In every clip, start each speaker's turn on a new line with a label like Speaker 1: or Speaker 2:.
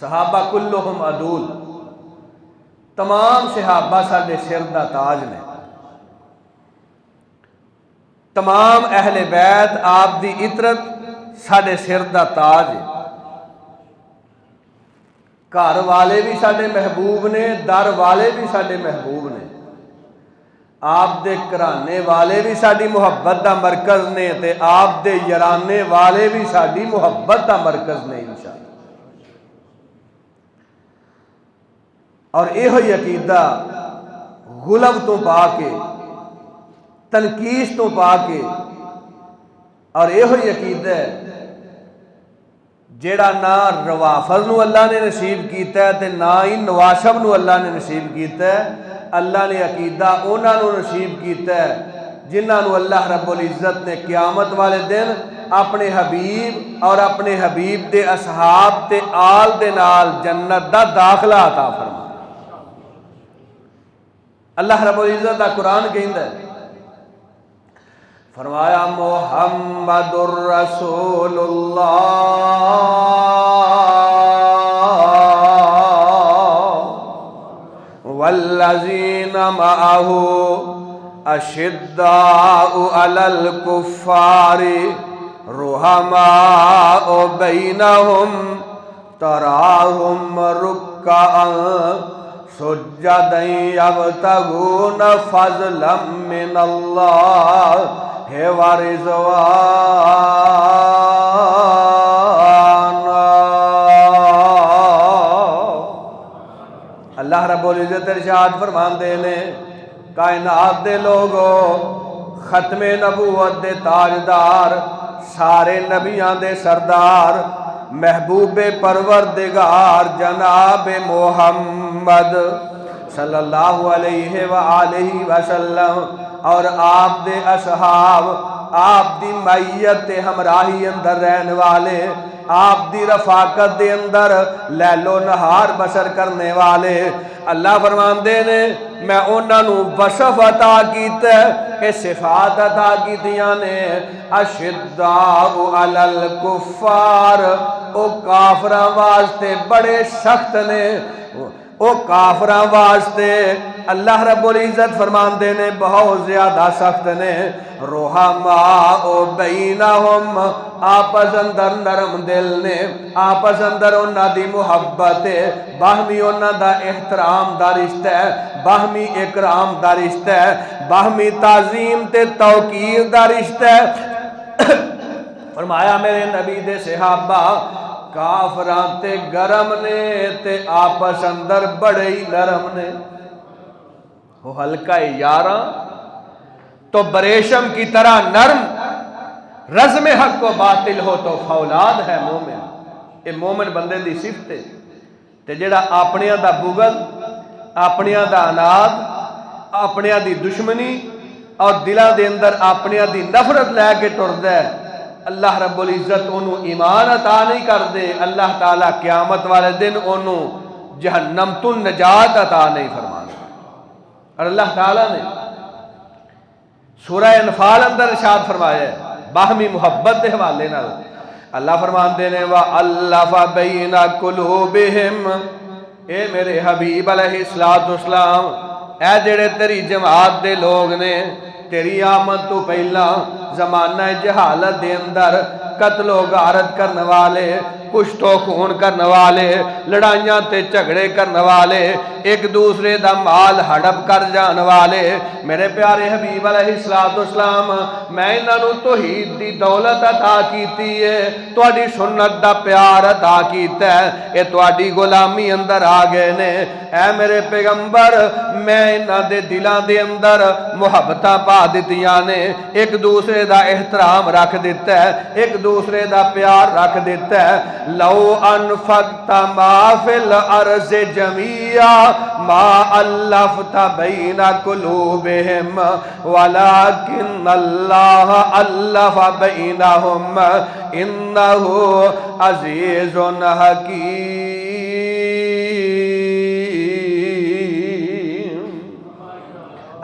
Speaker 1: صحابہ کلہم عدول، تمام صحابہ ساڈے سر دا تاج نے، تمام اہل بیت آپ دی عطرت ساڈے سر دا تاج ہے۔ گھر والے بھی ساڈے محبوب نے، در والے بھی ساڈے محبوب نے، آپ دے گھرانے والے بھی ساڈی محبت دا مرکز نے تے آپ دے یارانے والے بھی ساڈی محبت دا مرکز نے انشاءاللہ۔ اور یہ عقیدہ غلب تو پا کے، تنقیس تو پا کے، اور یہ عقیدہ جیڑا نہ روافض نو اللہ نے نصیب کیتا ہے تے نہ ہی نواشب نو اللہ نے نصیب کیتا ہے، اللہ نے عقیدہ انہاں نو نصیب کیتا ہے جنہاں نو اللہ رب العزت نے قیامت والے دن اپنے حبیب اور اپنے حبیب دے اصحاب تے آل دے نال جنت دا داخلہ عطا فرما۔ اللہ رب العزت دا قرآن کہندا ہے، فرمایا محمد الرسول اللہ والذین معہ اشداء علی الکفار رحماء بینہم تراہم رکعا سجدا یبتغون فضلا من اللہ ورضوانا۔ اللہ رب العزت ارشاد فرماندے نے، کائنات دے لوگو، ختم نبوت دے تاجدار، سارے نبیاں دے سردار، محبوب پروردگار جناب محمد صلی اللہ علیہ وآلہ وسلم اور آپ دے اصحاب، آپ دی معیت تے ہمراہی اندر رہن والے، آپ دی رفاقت دے اندر لیل و نہار بسر کرنے والے، اللہ فرماندے نے میں انہاں نو وصف عطا کیتا ہے، صفات عطا کیتیاں نے، اشداء علی الکفار، او کافراں واسطے بڑے سخت نے، او کافراں واسطے اللہ رب العزت فرماندے نے بہت زیادہ سخت نے، رحماء بینہم، آپس اندر نرم دل نے، آپس اندر انہاں دی محبت ہے، باہمی انہاں دا احترام دا رشتہ ہے، باہمی اکرام دا رشتہ ہے، باہمی تعظیم تے توقیر دا رشتہ ہے۔ فرمایا میرے نبی دے صحابہ کافران تے گرم نے تے آپس اندر بڑے ہی نرم نے، وہ ہلکا یاراں تو بریشم کی طرح نرم، رزم حق و باطل ہو تو فولاد ہے مومن۔ یہ مومن بندے دی صفت ہے تے جڑا اپنیاں دا بغض، اپنیاں دا اناد، اپنیاں دی دشمنی اور دلاں دے اندر اپنیاں دی نفرت لے کے ٹردا ہے، اللہ رب العزت انہوں ایمان عطا نہیں کر دے، اللہ تعالیٰ قیامت والے دن انہوں جہنم تو نجات عطا نہیں فرمانا۔ اور اللہ تعالیٰ نے سورہ انفال اندر ارشاد فرمایا ہے باہمی محبت دے حوالے نال، اللہ فرماندے نے وَأَلَّفَ بَيْنَ قُلُوبِهِمْ، اے میرے حبیب علیہ السلام، اے جڑے تیری جماعت دے لوگ نے، تیری آمد تو پہلا زمانہ جہالت دے اندر قتل و غارت کرنے والے، کشت و خون کرنے والے، لڑائیاں تے جھگڑے کرنے والے، ایک دوسرے دا مال ہڑپ کر جان والے، میرے پیارے حبیب علیہ السلام میں انہاں نو توحید دی دولت عطا کیتی ہے، تواڈی سنت دا پیار عطا کیتا ہے، اے تواڈی غلامی اندر آ گئے نے، اے میرے پیغمبر میں انہاں دے دلاں دے اندر محبتاں پا دتیاں نے، ایک دوسرے دا احترام رکھ دیتا ہے، ایک دوسرے دا پیار رکھ دیتا ہے۔ لو انفقت ما فی الارض جميعا ما الفت بین قلوبہم ولکن اللہ الف بینہم انہ عزیز حکیم۔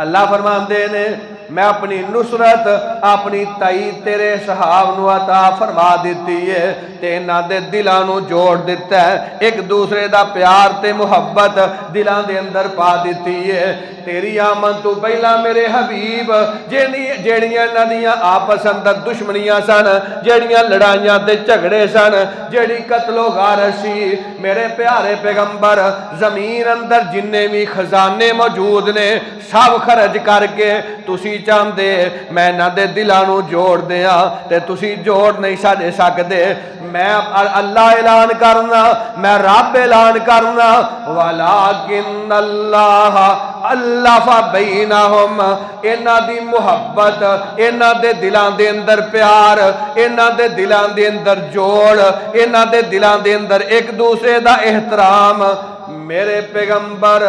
Speaker 1: اللہ فرماندے نے میں اپنی نصرت اپنی تائید تیرے صحاب نو عطا فرما دیتی ہے تے انہاں دے دلاں نو جوڑ دیتا ہے ایک دوسرے دا پیار تے محبت دلاں دے اندر پا دیتی ہے تیری آمن تو پہلا میرے حبیب جیڑیاں ندیاں آپس اندر دشمنیاں سن جیڑیاں لڑائیاں تے جھگڑے سن جیڑی قتل و غارت سی میرے پیارے پیغمبر زمین اندر جننے بھی خزانے موجود نے سب خرج کر کے تسی چاہندے میں نہ دے دلانو جوڑ دیاں تے تسی جوڑ نہیں سکدے میں اللہ اعلان کرنا میں رب اعلان کرنا ولیکن اللہ الف بینہم انہاں دی محبت انہاں دے دلان دے اندر پیار انہاں دے دلان دے اندر جوڑ انہاں دے دلان دے اندر ایک دوسرے دا احترام میرے پیغمبر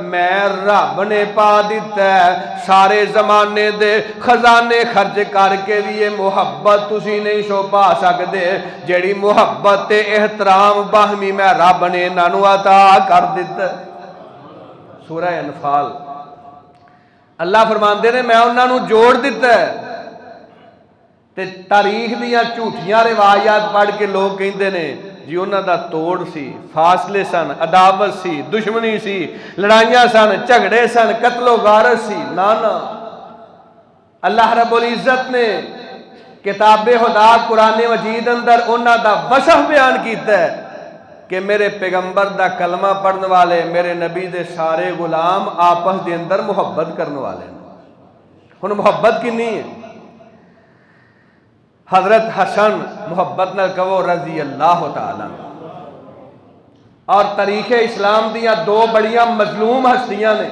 Speaker 1: میں رب نے پا دیتا ہے سارے زمانے دے خزانے خرچ کر کے بھی یہ محبت تسی نہیں شو پا سکدے جیڑی محبت تے احترام باہمی میں رب نے نانو عطا کر دیتا ہے سورہ انفال اللہ فرماندے نے میں انہاں نو جوڑ دیتا ہے تے تاریخ دیاں جھوٹیاں روایات پڑھ کے لوگ کہندے نے جی انہاں دا توڑ سی فاصلے سن عداوت سی دشمنی سی لڑائیاں سن جھگڑے سن قتل و غارت سی نا اللہ رب العزت نے کتاب خدا قرآن مجید اندر انہاں دا وصف بیان کیتا ہے کہ میرے پیغمبر دا کلمہ پڑھنے والے میرے نبی دے سارے غلام آپس دے اندر محبت کرنے والے ہیں ہن محبت کی نہیں ہے حضرت حسن محبت نہ کہو رضی اللہ تعالیٰ اور تاریخ اسلام دیاں دو بڑیاں مظلوم ہستیاں نے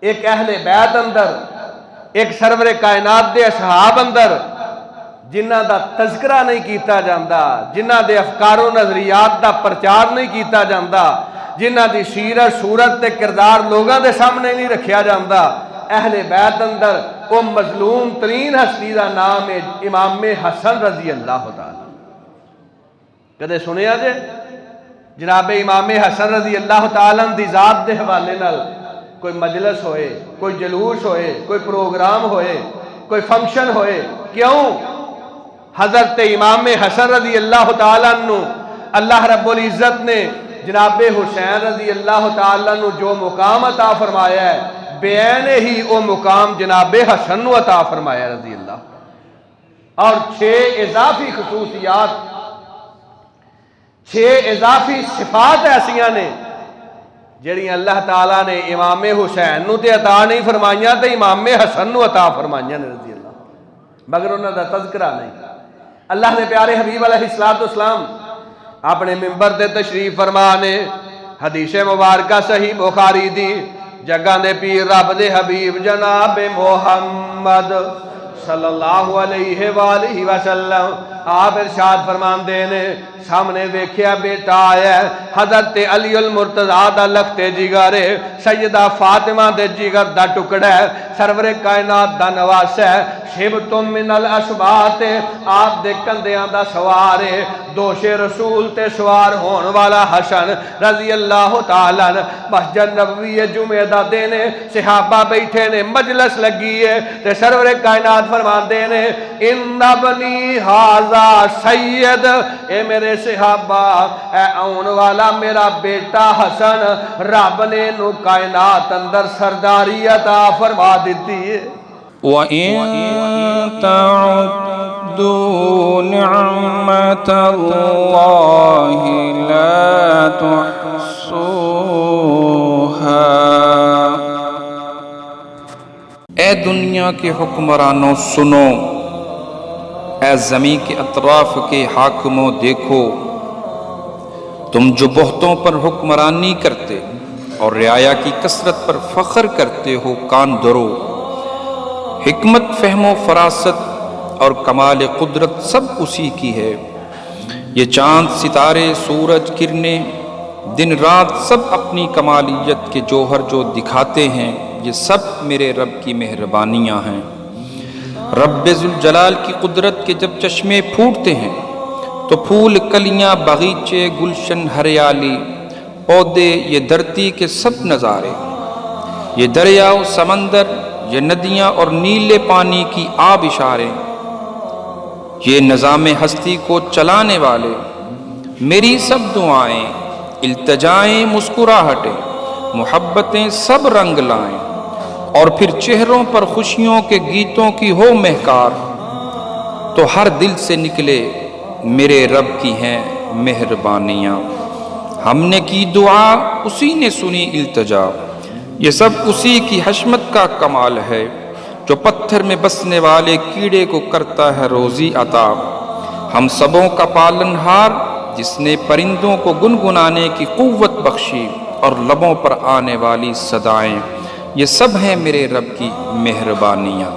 Speaker 1: ایک اہل بیت اندر ایک سرور کائنات دے اصحاب اندر جنہ دا تذکرہ نہیں کیتا جاندہ جنہ دے افکار و نظریات دا پرچار نہیں کیتا جاندہ جنہ دی سیرت صورت تے کردار لوگاں دے سامنے نہیں رکھیا جاندہ اہل بیت اندر وہ مظلوم ترین ہستی دا نام ہے امام حسن رضی اللہ تعالیٰ کدے سنیا جے جناب امام حسن رضی اللہ تعالیٰ دی ذات دے حوالے نال کوئی مجلس ہوئے کوئی جلوس ہوئے کوئی پروگرام ہوئے کوئی فنکشن ہوئے کیوں حضرت امام حسن رضی اللہ تعالیٰ نو اللہ رب العزت نے جناب حسین رضی اللہ تعالیٰ نو جو مقام عطا فرمایا ہے بیان ہی او مقام جناب حسن نو عطا فرمایا رضی اللہ اور 6 اضافی خصوصیات 6 اضافی صفات ایسیاں نے جڑی اللہ تعالیٰ نے امام حسین نو تے عطا نہیں فرمائیاں تے امام حسن نو عطا فرمائیاں نے رضی اللہ مگر انہاں دا تذکرہ نہیں اللہ نے پیارے حبیب علیہ السلام اپنے منبر دے تشریف فرمانے حدیث مبارکہ صحیح بخاری دی جگہ دے پیر رب دے حبیب جناب محمد صلی اللہ علیہ وآلہ وسلم آپ ارشاد فرمان دینے سامنے ویکھیا بیٹا آیا ہے حضرت علی المرتضیٰ دا لختے جگر ہے سیدہ فاطمہ دے جگر دا ٹکڑا ہے سرور کائنات دا نواس ہے شبتم من الاشبات آپ دے کندیاں دا سوار ہے دوش رسول تے سوار ہون والا حسن رضی اللہ تعالیٰ مسجد نبوی جمعہ دا دینے صحابہ بیٹھے نے مجلس لگی ہے تے سرور کائنات فرمان دینے ان ابنی حاضا سید اے میرے صحابہ اے آن والا میرا بیٹا حسن رب نے نو کائنات اندر سرداری عطا فرما دیتی ہے
Speaker 2: وَإِن تَعُدُّوا نِعْمَةَ اللَّهِ لَا تُحْصُوهَا اے دنیا کے حکمرانوں سنو اے زمین کے اطراف کے حاکموں دیکھو تم جو بہتوں پر حکمرانی کرتے اور رعایا کی کثرت پر فخر کرتے ہو کان دھرو حکمت فہم و فراست اور کمال قدرت سب اسی کی ہے یہ چاند ستارے سورج کرنیں دن رات سب اپنی کمالیت کے جوہر جو دکھاتے ہیں یہ سب میرے رب کی مہربانیاں ہیں رب ذوالجلال کی قدرت کے جب چشمے پھوٹتے ہیں تو پھول کلیاں باغیچے گلشن ہریالی پودے یہ دھرتی کے سب نظارے یہ دریا و سمندر یہ ندیاں اور نیلے پانی کی آب اشارے، یہ نظام ہستی کو چلانے والے، میری سب دعائیں، التجائیں، مسکراہٹیں، محبتیں سب رنگ لائیں، اور پھر چہروں پر خوشیوں کے گیتوں کی ہو مہکار، تو ہر دل سے نکلے میرے رب کی ہیں مہربانیاں۔ ہم نے کی دعا، اسی نے سنی التجا، یہ سب اسی کی حشمت کا کمال ہے، جو پتھر میں بسنے والے کیڑے کو کرتا ہے روزی عطا۔ ہم سبوں کا پالنہار، جس نے پرندوں کو گنگنانے کی قوت بخشی اور لبوں پر آنے والی صدائیں، یہ سب ہیں میرے رب کی مہربانیاں۔